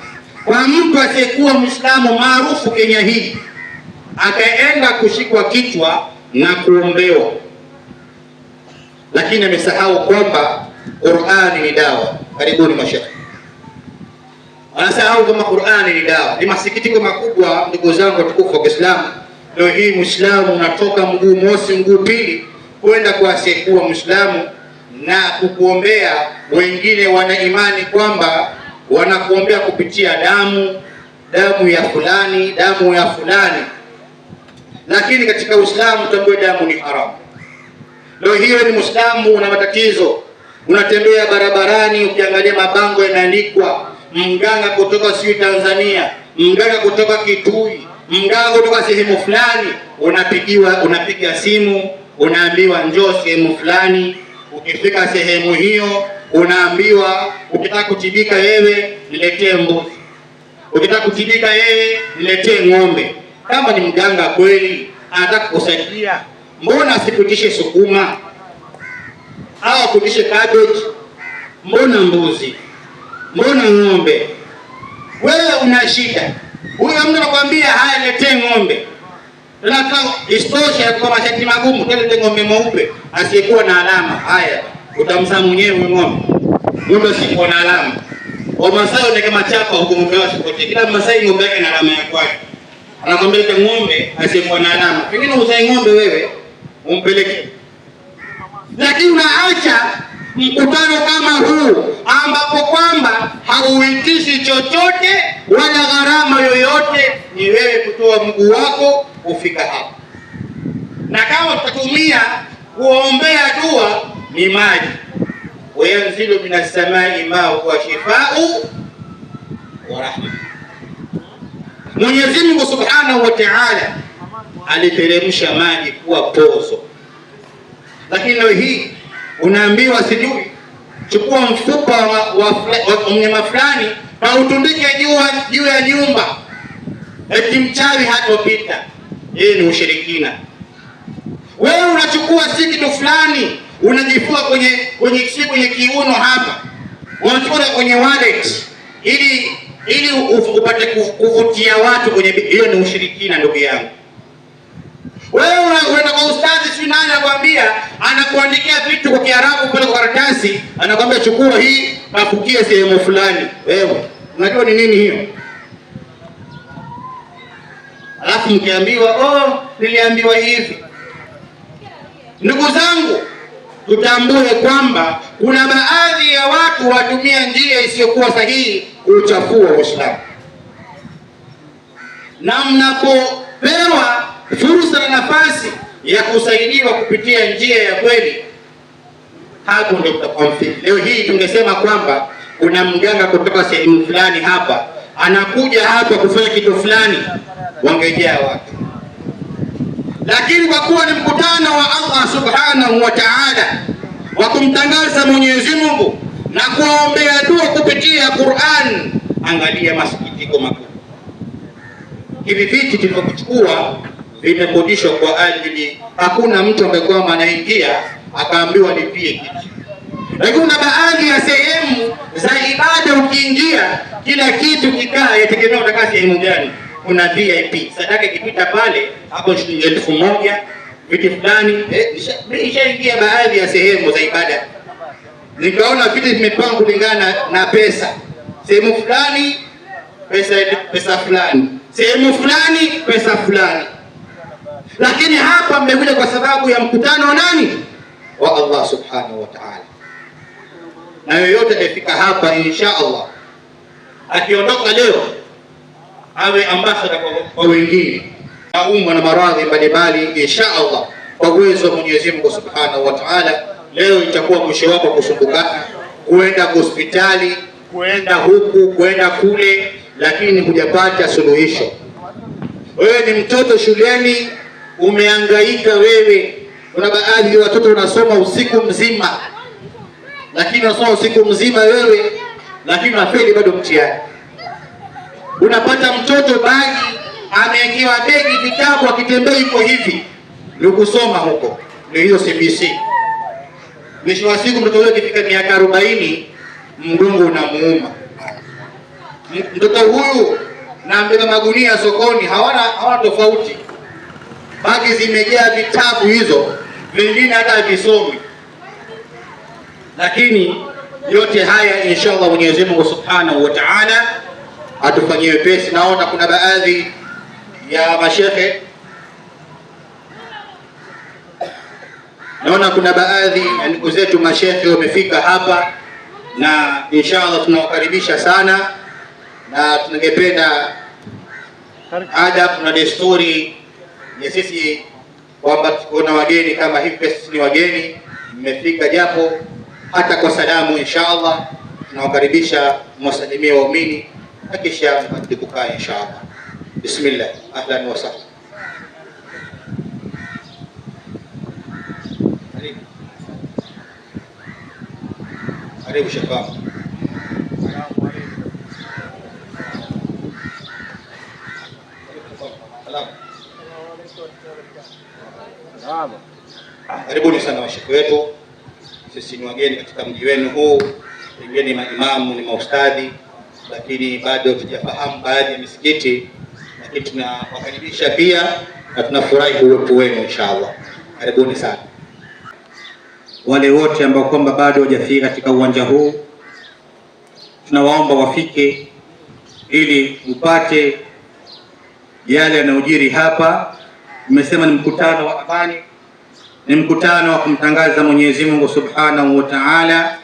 [SPEAKER 1] kwa mtu asiyekuwa Muislamu maarufu Kenya hii, akaenda kushikwa kichwa na kuombewa, lakini amesahau kwamba Qur'ani ni dawa. Karibuni mashekhe, anasahau kama Qur'ani ni dawa. Ni masikitiko makubwa ndugu zangu watukufu wa Kiislamu, leo hii Muislamu unatoka mguu mosi mguu pili kwenda kwa asiyekuwa Muislamu na kukuombea. Wengine wana imani kwamba wanakuombea kupitia damu ya fulani, lakini katika Uislamu tambue damu ni haramu. Leo hiyo ni Muislamu una matatizo, unatembea barabarani ukiangalia mabango yanaandikwa mganga kutoka sijui Tanzania, mganga kutoka Kitui, mganga kutoka sehemu fulani, unapiga simu, unaambiwa njoo sehemu fulani. Ukifika sehemu hiyo unaambiwa ukitaka kutibika wewe niletee mbuzi, ukitaka kutibika wewe niletee ng'ombe. Kama ni mganga kweli anataka kusaidia, mbona asipitishe sukuma au akutishe cabbage? Mbona mbuzi? Mbona ng'ombe? Wewe una shida, huyo mtu anakuambia haya letee ng'ombe. Lakini istosha kwa mashati magumu, lete ng'ombe mweupe asiyekuwa na alama. Haya, utamzaa mwenyewe ng'ombe. Ng'ombe sikuwa na alama. Wamasai ni kama chapa huko ng'ombe wao kote. Kila Masai ng'ombe yake na alama ya kwake. Anakwambia lete ng'ombe asiyekuwa na alama. Pengine uzae ng'ombe wewe umpeleke. Lakini unaacha mkutano kama huu ambapo kwamba hauitishi chochote wala gharama yoyote, ni wewe kutoa mguu wako ufika hapa. Na kama tutatumia kuombea dua ni maji, wayanzilu minas samai ma'u wa shifau wa rahma. Mwenyezi Mungu Subhanahu wa Ta'ala aliteremsha maji kuwa pozo. Lakini leo hii unaambiwa sijui chukua mfupa wa mnyama fulani na utundike juu ya nyumba, eti mchawi hatopita. Hii ni ushirikina. Wewe unachukua si kitu fulani unajifua kwenye kiuno hapa, unachukua kwenye wallet ili upate kuvutia watu kwenye. Hiyo ni ushirikina ndugu yangu. Wewe unaenda kwa ustadhi, si nani anakuambia, anakuandikia vitu kwa Kiarabu pale kwa karatasi, anakuambia chukua hii nafukie sehemu fulani. Wewe unajua ni nini hiyo? Alafu mkiambiwa niliambiwa hivi. Ndugu zangu, tutambue kwamba kuna baadhi ya watu watumia njia isiyokuwa sahihi kuchafua Uislamu, na mnapopewa fursa na nafasi ya kusaidiwa kupitia njia ya kweli, hapo ndio tutakomfiti. Leo hii tungesema kwamba kuna mganga kutoka sehemu fulani hapa anakuja hapa kufanya kitu fulani, wangejaa watu. Lakini kwa kuwa ni mkutano wa Allah Subhanahu wa Ta'ala wa kumtangaza Mwenyezi Mungu na kuombea dua kupitia Qur'an, angalia masikitiko makubwa. Hivi viti tulivyokuchukua vimekodishwa kwa ajili, hakuna mtu ambaye kwamba anaingia akaambiwa lipie kiti. Lakini kuna baadhi ya sehemu za ibada ukiingia, kila kitu kikaa, yategemea utakaa sehemu gani. Kuna VIP, sadaka ikipita pale hapo shilingi 1000, viti fulani. Nishaingia baadhi ya sehemu za ibada, nikaona viti vimepangwa kulingana na pesa. Sehemu fulani pesa fulani, sehemu fulani pesa fulani. Lakini hapa mmekuja kwa sababu ya mkutano wa nani? Wa Allah Subhanahu wa Ta'ala. Na yoyote aliyefika hapa insha Allah akiondoka leo awe ambassador kwa wengine, aumwa na maradhi mbalimbali insha Allah kwa uwezo wa Mwenyezi Mungu Subhanahu wa Ta'ala. Leo itakuwa mwisho wako kusumbukana, kuenda hospitali, kuenda huku, kuenda kule, lakini hujapata suluhisho. Wewe ni mtoto shuleni, umehangaika wewe. Kuna baadhi ya watoto wanasoma usiku mzima, lakini unasoma usiku mzima wewe, lakini unafeli bado mtihani. Unapata mtoto bagi amewekewa begi vitabu, akitembea yuko hivi, ndio kusoma huko, ndio hiyo CBC. Mwisho wa siku mtoto huyo akifika miaka 40 mgongo unamuuma. Mtoto huyu na mbeba magunia sokoni hawana tofauti. Bagi zimejaa vitabu hizo, vingine hata visomi. Lakini yote haya inshallah Mwenyezi Mungu Subhanahu wa Ta'ala atufanyie wepesi. Naona kuna baadhi ya mashehe, naona kuna baadhi ya ndugu zetu mashehe wamefika hapa, na inshallah tunawakaribisha sana, na tungependa adab na desturi ya sisi kwamba kuna wageni kama hivi, sisi ni wageni, mmefika japo hata kwa salamu inshallah Tunawakaribisha mwasalimie waumini na kisha mpate kukaa inshallah. Bismillah. Ahlan wa sahlan. Karibu shafaa. Karibuni sana washiriki wetu. Sisi ni wageni katika mji wenu huu, wengine ni maimamu, ni maustadhi, lakini bado tujafahamu baadhi ya misikiti, lakini tunawakaribisha pia na tunafurahi uwepo wenu inshallah. Karibuni sana. Wale wote ambao kwamba bado hawajafika katika uwanja huu, tunawaomba wafike ili upate yale yanayojiri hapa. Nimesema ni mkutano wa amani, ni mkutano wa kumtangaza Mwenyezi Mungu Subhanahu wa Ta'ala.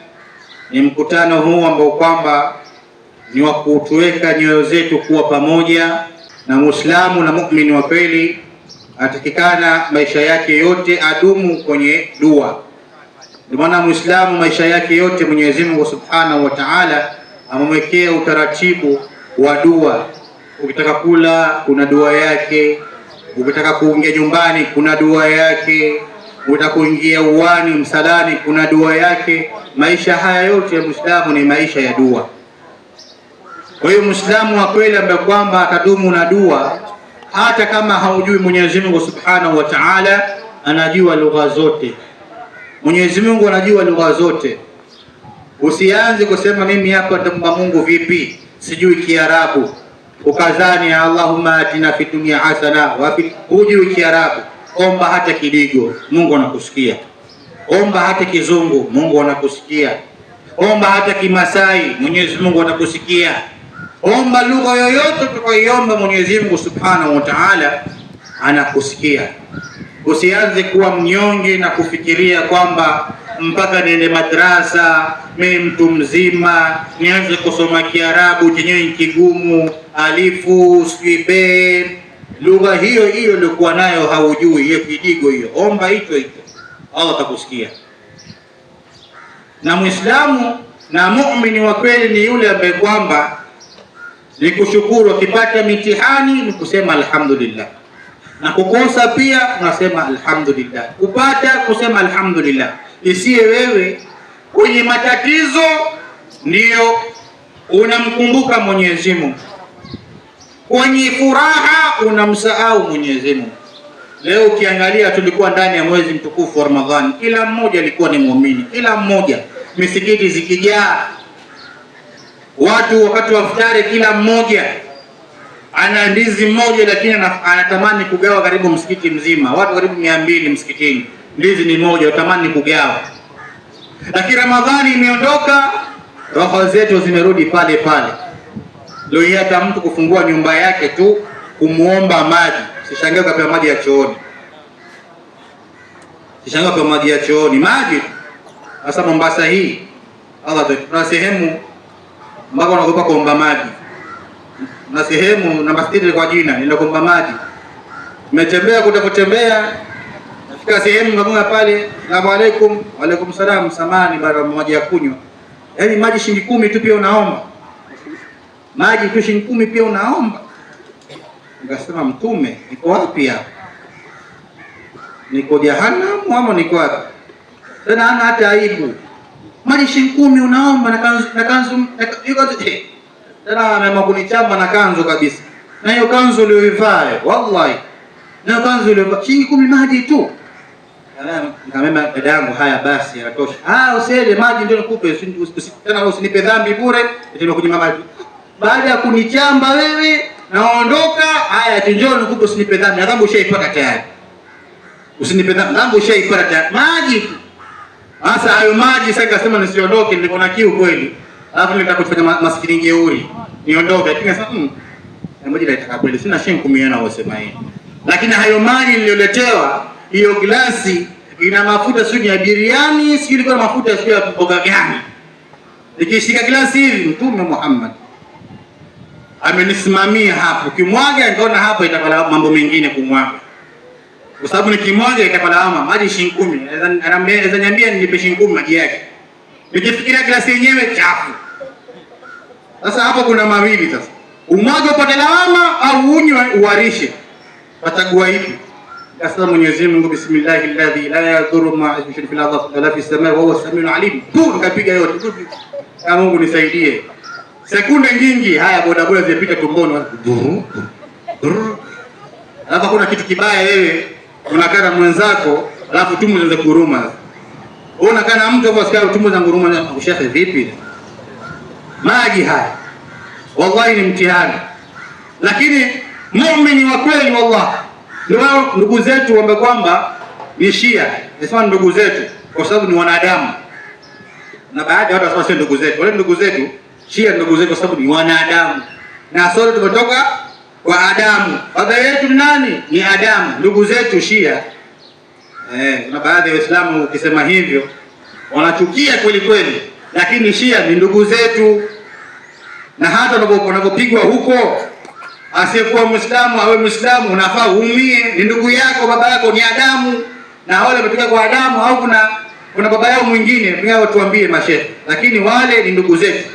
[SPEAKER 1] Ni mkutano huu ambao kwamba ni wa kutuweka nyoyo zetu kuwa pamoja, na Muislamu na muumini wa kweli atakikana maisha yake yote adumu kwenye dua. Ndio maana Muislamu maisha yake yote Mwenyezi Mungu Subhanahu wa Ta'ala amemwekea utaratibu wa dua. Ukitaka kula kuna dua yake, ukitaka kuingia nyumbani kuna dua yake, ukitaka kuingia uwani msalani kuna dua yake. Maisha haya yote ya Muislamu ni maisha ya dua. Kwa hiyo Muislamu wa kweli ambaye kwamba atadumu na dua, hata kama haujui Mwenyezi Mungu Subhanahu wa Ta'ala, anajua lugha zote. Mwenyezi Mungu anajua lugha zote. Usianze kusema mimi hapa nitamwomba Mungu vipi, sijui Kiarabu, ukazani Allahumma atina fid dunya hasana wa fil, hujui Kiarabu. Omba hata Kidigo, Mungu anakusikia. Omba hata Kizungu, Mungu anakusikia. Omba hata Kimasai, Mwenyezi Mungu anakusikia. Omba lugha yoyote utakayoiomba, Mwenyezi Mungu Subhanahu wa Ta'ala anakusikia. Usianze kuwa mnyonge na kufikiria kwamba mpaka niende madrasa, mimi mtu mzima, nianze kusoma Kiarabu chenyewe kigumu, alifu, sijui be. Lugha hiyo hiyo ulikuwa nayo haujui, hiyo Kidigo hiyo. Omba hicho hicho, Allah atakusikia. Na Muislamu na muumini wa kweli ni yule ambaye kwamba ni kushukuru. Akipata mitihani ni kusema alhamdulillah, na kukosa pia unasema alhamdulillah, kupata kusema alhamdulillah. Isiye wewe kwenye matatizo ndio unamkumbuka Mwenyezi Mungu, kwenye furaha unamsahau Mwenyezi Mungu. Leo ukiangalia, tulikuwa ndani ya mwezi mtukufu wa Ramadhani, kila mmoja alikuwa ni muumini, kila mmoja, misikiti zikijaa watu wakati wa iftari, kila mmoja ana ndizi moja, lakini anatamani kugawa karibu msikiti mzima, watu karibu 200 msikitini, ndizi ni moja, utamani kugawa. Lakini Ramadhani imeondoka, roho zetu zimerudi pale pale. Leo hata mtu kufungua nyumba yake tu kumuomba maji, sishangae kwa maji ya chooni, sishangae kwa maji ya chooni, maji. Sasa Mombasa hii Allah, tuna sehemu ambako wanaogopa kuomba maji, na sehemu na masjidi kwa jina nenda kuomba maji. Nimetembea kutembea, nafika sehemu ngamunga pale, assalamu alaikum, wa alaikum salam, samani bado maji ya kunywa. Yaani maji shilingi 10 tu pia unaomba. Maji tu shilingi 10 pia unaomba. Nikasema Mtume, niko wapi hapa? Niko jahannam ama niko wapi? Tena hana hata aibu. Maji shilingi 10 unaomba na kanzu tena ameamua kunichamba na kanzu kabisa. Na hiyo kanzu ulioivaa, wallahi. Na kanzu ulioivaa shilingi 10 maji tu. Nikamwambia dada yangu, haya basi yanatosha. Usiende maji ndio nikupe, tena usinipe dhambi bure, nimekunyima maji. Baada ya kunichamba wewe, naondoka, haya njoo nikupe, usinipe dhambi. Dhambi ushaipata tayari. Usinipe dhambi ushaipata tayari. Maji tu. Sasa hayo maji sasa nikasema nisiondoke, niko na kiu kweli. Alafu nitakufanya maskini jeuri. Niondoke, lakini sasa maji nataka kweli. Sina shilingi 10 na wasema hivi. Lakini hayo maji nilioletewa, hiyo glasi ina mafuta sio ya biriani, sio ilikuwa na mafuta sio ya mboga gani. Nikishika glasi hivi, Mtume Muhammad amenisimamia hapo. Kimwaga nikaona hapo itakuwa mambo mengine kumwaga. Kwa sababu nikimwaga itakuwa lawama, maji shilingi 10. Anaweza niambia nilipe shilingi 10 maji yake. Nikifikiria glasi yenyewe chafu.
[SPEAKER 2] Sasa hapo kuna mawili sasa. Umwage upate lawama au unywe uwarishe. Watagua ipi? Kasema Mwenyezi Mungu bismillahilladhi la yadhurru ma'a ismihi fil ardi wala fis samai wa huwa as-sami'ul 'alim. Tu nikapiga yote. Ya Mungu nisaidie. Sekunde nyingi haya bodaboda zipita tumboni. Alafu kuna kitu kibaya wewe unakaa na mwenzako alafu tumbo zinaanza kuruma. Wewe unakaa na mtu hapo asikia tumbo za nguruma na ushafe vipi? Maji haya. Wallahi ni mtihani. Lakini muumini wa kweli wallahi ndio ndugu zetu wambe kwamba ni Shia. Nasema ndugu zetu kwa sababu ni wanadamu. Na baadhi ya watu wasema ndugu zetu. Wale ndugu zetu Shia ndugu zetu kwa sababu ni wanadamu. Na sote tumetoka kwa Adamu. Baba yetu ni nani? Ni Adamu. Ndugu zetu Shia. Kuna baadhi ya Waislamu ukisema hivyo wanachukia kweli kweli. Lakini Shia ni ndugu zetu. Na hata unapopigwa huko asiyekuwa Muislamu awe Muislamu unafaa uumie, ni ndugu yako, baba yako ni Adamu na wale wametoka kwa Adamu au kuna baba yao mwingine, pia tuambie mashehe, lakini wale ni ndugu zetu.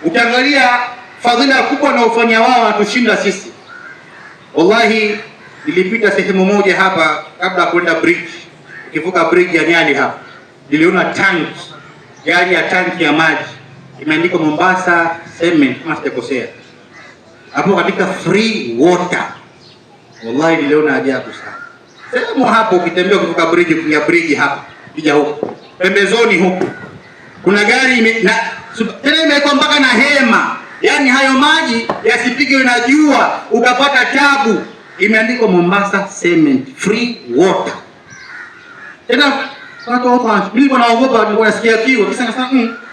[SPEAKER 2] Ukiangalia fadhila kubwa na ufanya wao atushinda sisi. Wallahi nilipita sehemu moja hapa kabla ya kwenda bridge. Ukivuka bridge ya Nyali hapa niliona tanki, gari ya tanki ya maji imeandikwa Mombasa Cement kama sijakosea. Hapo katika free water. Wallahi niliona ajabu sana. Sehemu hapo ukitembea kutoka bridge kuja bridge hapa, kija huko. Pembezoni huko. Kuna gari tena imewekwa mpaka na hema. Yaani hayo maji yasipigwe na jua ukapata tabu. Imeandikwa Mombasa Cement free water. Tena watu mimi naogopa nilikuwa nasikia kiu kisema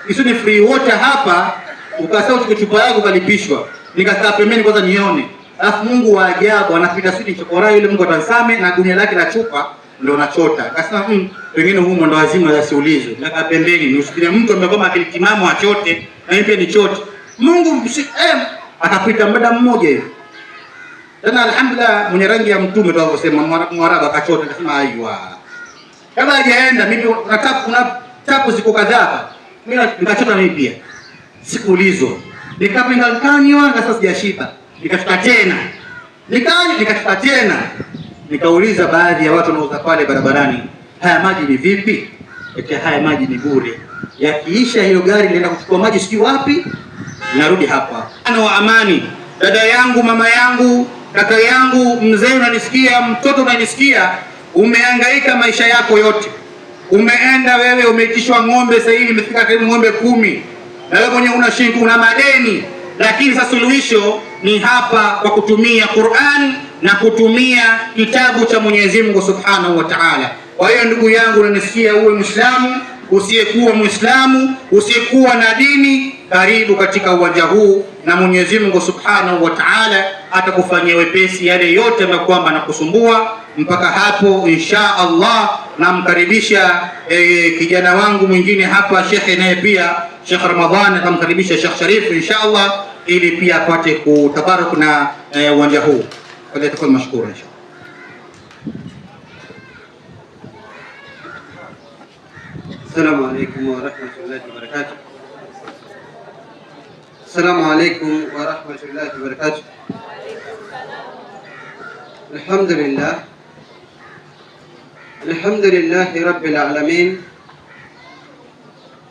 [SPEAKER 2] isoni free water hapa ukasema uchukue chupa yako kalipishwa. Nikakaa pembeni kwanza nione. Alafu Mungu wa ajabu anapita sidi chokora yule Mungu atansame na gunia lake la chupa ndio anachota. Akasema pengine huyu mwendo wazimu asiulizwe. Nikakaa pembeni niusikie mtu amekoma akilitimamo achote na mimi pia nichote. Mungu atapita muda mmoja hivi. Tena alhamdulillah mwenye rangi ya mtume ndio alivyosema Mwarabu akachota akasema aiwa. Kama hajaenda mimi nataka kuna tapu ziko kadhaa. Mimi nikachota mimi pia. Sikuulizwa. Nikapinga nikanywa na sasa sijashiba. Nikachota tena. Nikachota tena. Nikauliza baadhi ya watu wanaouza pale barabarani, haya maji ni vipi? Eti haya maji ni bure. Yakiisha hiyo gari linaenda kuchukua maji sijui wapi, narudi hapa. Ana wa amani. Dada yangu, mama yangu, kaka yangu, mzee unanisikia, mtoto unanisikia, umehangaika maisha yako yote. Umeenda wewe umeitishwa ng'ombe sasa hivi imefika karibu ng'ombe 10. Na wewe mwenyewe una madeni, lakini sasa suluhisho ni hapa kwa kutumia Qur'an na kutumia kitabu cha Mwenyezi Mungu Subhanahu wa Ta'ala. Kwa hiyo ndugu yangu unanisikia, uwe Muislamu, usiyekuwa Muislamu, usiyekuwa na dini, karibu katika uwanja huu na Mwenyezi Mungu Subhanahu wa Ta'ala atakufanyia wepesi yale yote ambayo kwamba anakusumbua. Mpaka hapo insha Allah namkaribisha kijana wangu mwingine hapa Sheikh, naye pia Sheikh Ramadhan atamkaribisha Sheikh Sharif insha Allah ili pia apate kutabarak na uwanja huu. Kwa hiyo mashukuru insha Allah.
[SPEAKER 3] Assalamu alaykum wa rahmatullahi wa barakatuh. Assalamu alaykum wa rahmatullahi wa barakatuh. Alhamdulillah. Alhamdulillahi rabbil alamin.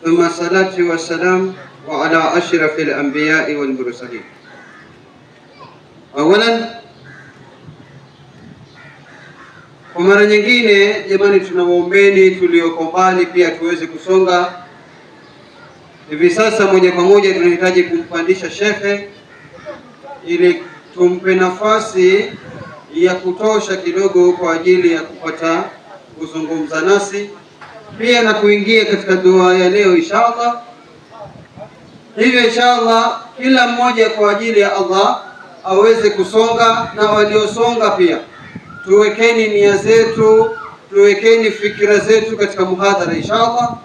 [SPEAKER 3] Thumma salatu wa salam wa ala ashrafil anbiya'i wal mursalin. Awalan, kwa mara nyingine jamani, tunawaombeni tulioko mbali pia tuweze kusonga. Hivi sasa moja kwa moja tunahitaji kumpandisha shekhe ili tumpe nafasi ya kutosha kidogo kwa ajili ya kupata kuzungumza nasi pia na kuingia katika dua ya leo inshallah. Hivyo inshallah kila mmoja kwa ajili ya Allah aweze kusonga, na waliosonga pia tuwekeni nia zetu, tuwekeni fikira zetu katika muhadhara inshallah.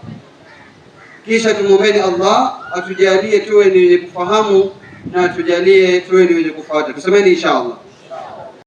[SPEAKER 3] Kisha tumuombe Allah atujalie tuwe ni wenye kufahamu na atujalie tuwe ni wenye kufuata. Tusemeni inshallah.